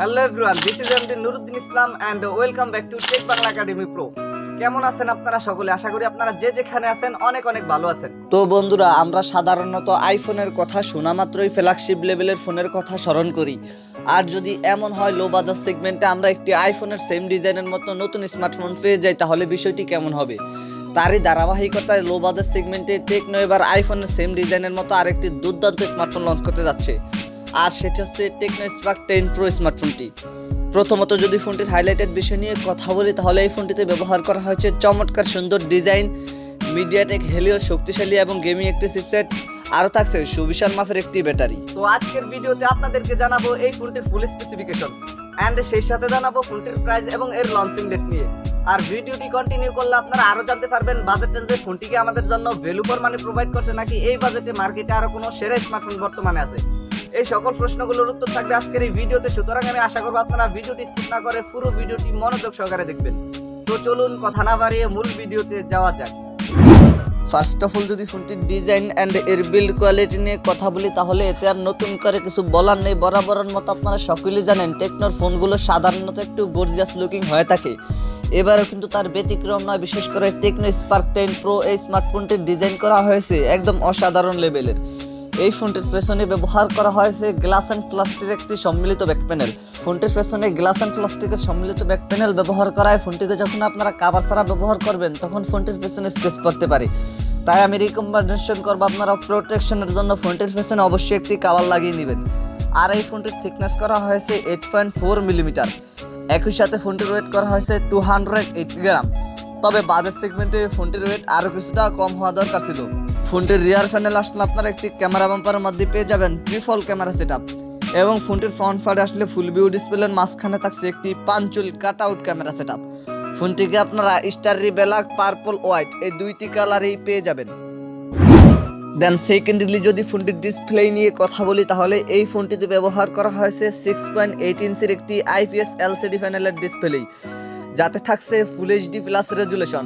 Hello everyone, this is MD Nuruddin Islam and welcome back to tech Bangla academy pro. কেমন আছেন আপনারা সকলে? আশা করি আপনারা যে যেখানে আছেন অনেক অনেক ভালো আছেন। তো বন্ধুরা, আমরা সাধারণত আইফোনের কথা শোনা মাত্রই ফ্ল্যাগশিপ লেভেলের ফোনের কথা স্মরণ করি। আর যদি এমন হয় লো বাজার সেগমেন্টে আমরা একটি আইফোনের সেম ডিজাইনের মতো নতুন স্মার্টফোন পেয়ে যাই, তাহলে বিষয়টি কেমন হবে? তারই ধারাবাহিকতায় লো বাজার সেগমেন্টে টেকনো এবার আইফোনের সেম ডিজাইনের মতো আরেকটি দুর্দান্ত স্মার্টফোন লঞ্চ করতে যাচ্ছে, আর সেটা হচ্ছে টেকনো স্পার্ক 10 প্রো স্মার্টফোনটি। প্রথমত যদি ফোনটির হাইলাইটেড বিষয় নিয়ে কথা বলি, তাহলে এই ফোনটিতে ব্যবহার করা হয়েছে চমৎকার সুন্দর ডিজাইন, মিডিয়াটেক হেলিও শক্তিশালী এবং গেমিং একটি চিপসেট, আরও থাকছে সুবিশাল মাপের একটি ব্যাটারি। তো আজকের ভিডিওতে আপনাদেরকে জানাবো এই ফোনটির ফুল স্পেসিফিকেশন এন্ড সেই সাথে জানাবো ফোনটির প্রাইস এবং এর লঞ্চিং ডেট নিয়ে। আর ভিডিওটি কন্টিনিউ করলে আপনারা আরো জানতে পারবেন বাজেট রেঞ্জে ফোনটিকে আমাদের জন্য ভ্যালু ফর মানি প্রোভাইড করছে, নাকি এই বাজেটে মার্কেটে আরো কোনো সেরা স্মার্টফোন বর্তমানে আছে। এই সকল প্রশ্নগুলোর উত্তর থাকবে আজকের এই ভিডিওতে, সুতরাং আমি আশা করব আপনারা ভিডিওটি স্কিপ না করে পুরো ভিডিওটি মনোযোগ সহকারে দেখবেন। তো চলুন কথা না বাড়িয়ে মূল ভিডিওতে যাওয়া যাক। ফার্স্ট অফ অল যদি ফোনটির ডিজাইন এন্ড এর বিল্ড কোয়ালিটি নিয়ে কথা বলি, তাহলে এতে আর নতুন করে কিছু বলার নেই। বরাবরের মতো আপনারা সকলেই জানেন টেকনোর ফোনগুলো সাধারণত একটু গর্জিয়াস লুকিং হয়ে থাকে, এবারও কিন্তু তার ব্যতিক্রম নয়। বিশেষ করে টেকনো স্পার্ক 10 প্রো এই স্মার্টফোনটির ডিজাইন করা হয়েছে একদম অসাধারণ লেভেলের। এই ফোনটির পেছনে ব্যবহার করা হয়েছে গ্লাস অ্যান্ড প্লাস্টিকের একটি সম্মিলিত ব্যাক প্যানেল। ফোনটির পেছনে গ্লাস অ্যান্ড প্লাস্টিকের সম্মিলিত ব্যাক প্যানেল ব্যবহার করায় ফোনটিকে যখন আপনারা কাভার ছাড়া ব্যবহার করবেন, তখন ফোনটির পেছনে স্কেচ পড়তে পারে। তাই আমি রিকমেন্ডেশন করবো আপনারা প্রোটেকশনের জন্য ফোনটির পেছনে অবশ্যই একটি কাভার লাগিয়ে নেবেন। আর এই ফোনটির থিকনেস করা হয়েছে 8.4 মিলিমিটার। একই সাথে ফোনটির ওয়েট করা হয়েছে 280 গ্রাম। তবে বাজেট সেগমেন্টে ফোনটির ওয়েট আরও কিছুটা কম হওয়া দরকার ছিল। ফোনটির রিয়ার প্যানেল আসলে আপনারা একটি ক্যামেরা বাম্পারের মধ্যে পেয়ে যাবেন ট্রিপল ক্যামেরা সেটআপ, এবং ফোনটির ফ্রন্ট পার্টে আসলে ফুল ভিউ ডিসপ্লের মাঝখানে থাকছে একটি punch hole cut out camera setup. ফোনটিকে আপনারা স্টারি ব্ল্যাক, পার্পল, হোয়াইট এই দুইটি কালারেই পেয়ে যাবেন। দেন সেকেন্ডলি যদি ফোনটির ডিসপ্লে নিয়ে কথা বলি, তাহলে এই ফোনটিতে ব্যবহার করা হয়েছে 6.8 ইঞ্চির একটি IPS LCD প্যানেলের ডিসপ্লে, যাতে থাকছে ফুল HD প্লাস রেজুলেশন,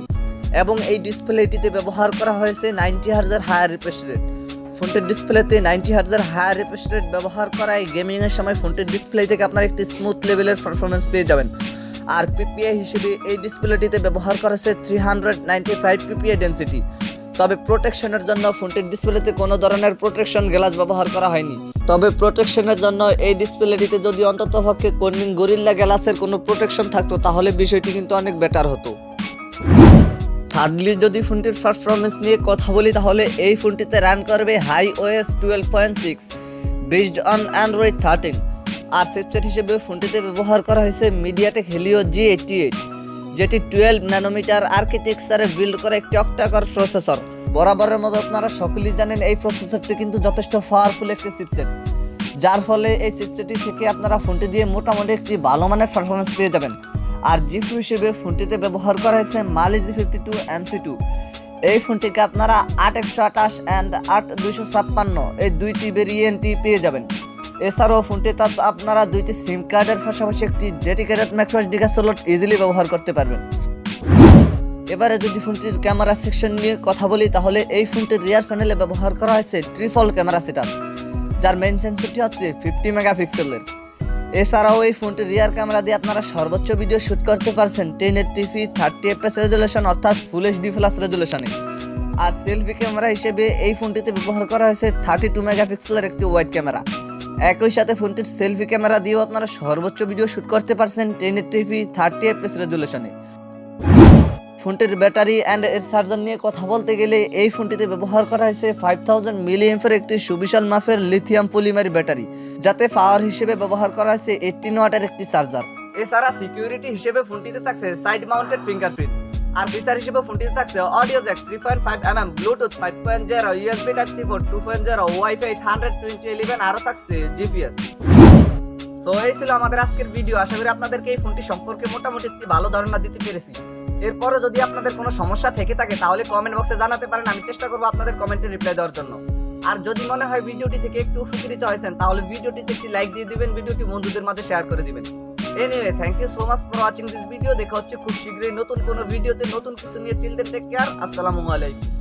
এবং এই ডিসপ্লেটিতে ব্যবহার করা হয়েছে 90 হার্জের হায়ার রিফ্রেশ রেট। ফোনটির ডিসপ্লেতে 90 হার্জের হায়ার রিফ্রেশ রেট ব্যবহার করায় গেমিং এর সময় ফোনটির ডিসপ্লে থেকে আপনারা একটি স্মুথ লেভেলের পারফরম্যান্স পেয়ে যাবেন। আর PPI হিসেবে এই ডিসপ্লেটিতে ব্যবহার করা হয়েছে 395 PPI ডেনসিটি। তবে প্রোটেকশনের জন্য ফোনটির ডিসপ্লেতে কোনো ধরনের প্রোটেকশন গ্লাস ব্যবহার করা হয়নি। তবে প্রোটেকশনের জন্য এই ডিসপ্লেটিতে যদি অন্ততপক্ষে কর্নিং গরিল্লা গ্লাসের কোনো প্রোটেকশন থাকতো, তাহলে বিষয়টি কিন্তু অনেক বেটার হতো। থার্ডলি যদি ফোনটির পারফরমেন্স নিয়ে কথা বলি, তাহলে এই ফোনটিতে রান করবে HiOS 12.6 বেসড অন অ্যান্ড্রয়েড 13। আর চিপসেট হিসেবে ফোনটিতে ব্যবহার করা হয়েছে মিডিয়াটেক হেলিও G88, যেটি 12 ন্যানোমিটার আর্কিটেকচারে বিল্ড করা একটি অক্টাকোর প্রসেসর। বরাবরের মতো আপনারা সকলেই জানেন এই প্রসেসরটি কিন্তু যথেষ্ট পাওয়ারফুল একটি চিপসেট, যার ফলে এই চিপসেটটি থেকে আপনারা ফোনটি দিয়ে মোটামুটি একটি ভালো মানের পারফরমেন্স পেয়ে যাবেন। আর জিপিইউ হিসেবে ফোনটিতে ব্যবহার করা হয়েছে Mali G52 MC2। এই ফোনটিকে আপনারা 8128 অ্যান্ড 8256 এই দুইটি ভেরিয়েন্টই পেয়ে যাবেন। এছাড়াও ফোনটিতে আপনারা দুইটি সিম কার্ডের পাশাপাশি একটি ডেডিকেটেড ম্যাক্রোএসডি ডিভাইস স্লট ইজিলি ব্যবহার করতে পারবেন। এবারে যদি ফোনটির ক্যামেরা সেকশন নিয়ে কথা বলি, তাহলে এই ফোনটির রিয়ার প্যানেলে ব্যবহার করা হয়েছে ট্রিপল ক্যামেরা সেটআপ, যার মেইন সেন্সরটি হচ্ছে 50 মেগাপিক্সেলের। এছাড়াও এই ফোনটির রিয়ার ক্যামেরা দিয়ে আপনারা সর্বোচ্চ ভিডিও শুট করতে পারছেন 1080p 30fps রেজুলেশন, অর্থাৎ ফুল HD প্লাস রেজুলেশনে। আর সেলফি ক্যামেরা হিসেবে এই ফোনটিতে ব্যবহার করা হয়েছে 32 মেগাপিক্সেলের একটি ওয়াইড ক্যামেরা। একই সাথে ফোনটির সেলফি ক্যামেরা দিয়েও আপনারা সর্বোচ্চ ভিডিও শুট করতে পারছেন 1080p 30fps রেজুলেশনে। ফোনটির ব্যাটারি অ্যান্ড এর চার্জার নিয়ে কথা বলতে গেলে, এই ফোনটিতে ব্যবহার করা হয়েছে 5000 মিলিঅ্যাম্পের একটি সুবিশাল মাপের লিথিয়াম পলিমার ব্যাটারি, যাতে পাওয়ার হিসেবে ব্যবহার করা হয়েছে 18 ওয়াটের একটি চার্জার। এছাড়া সিকিউরিটি হিসেবে ফোনটিতে থাকছে সাইড মাউন্টেড ফিঙ্গারপ্রিন্ট, আর ফিচার হিসেবে ফোনটিতে থাকছে audio Jack 3.5mm, Bluetooth 5.0, USB Type-C port 2.0, wifi 802.11, আরও থাকছে GPS। সো এই ছিল আমাদের আজকের ভিডিও। আশা করি আপনাদেরকে এই ফোনটি সম্পর্কে মোটামুটি একটি ভালো ধারণা দিতে পেরেছি। এরপরে যদি আপনাদের কোনো সমস্যা থেকে থাকে, তাহলে কমেন্ট বক্সে জানাতে পারেন, আমি চেষ্টা করবো আপনাদের কমেন্টে রিপ্লাই দেওয়ার জন্য। আর যদি মনে হয় ভিডিওটি থেকে একটু উপকৃত হয়েছেন, তাহলে ভিডিওটিতে একটি লাইক দিয়ে দিবেন, ভিডিওটি বন্ধুদের মাঝে শেয়ার করে দিবেন। Anyway, thank you so much for watching this video. দেখা হচ্ছে খুব শীঘ্রই নতুন কোনো ভিডিওতে নতুন কিছু নিয়ে। টিল দেন টেক কেয়ার, আসসালামু আলাইকুম।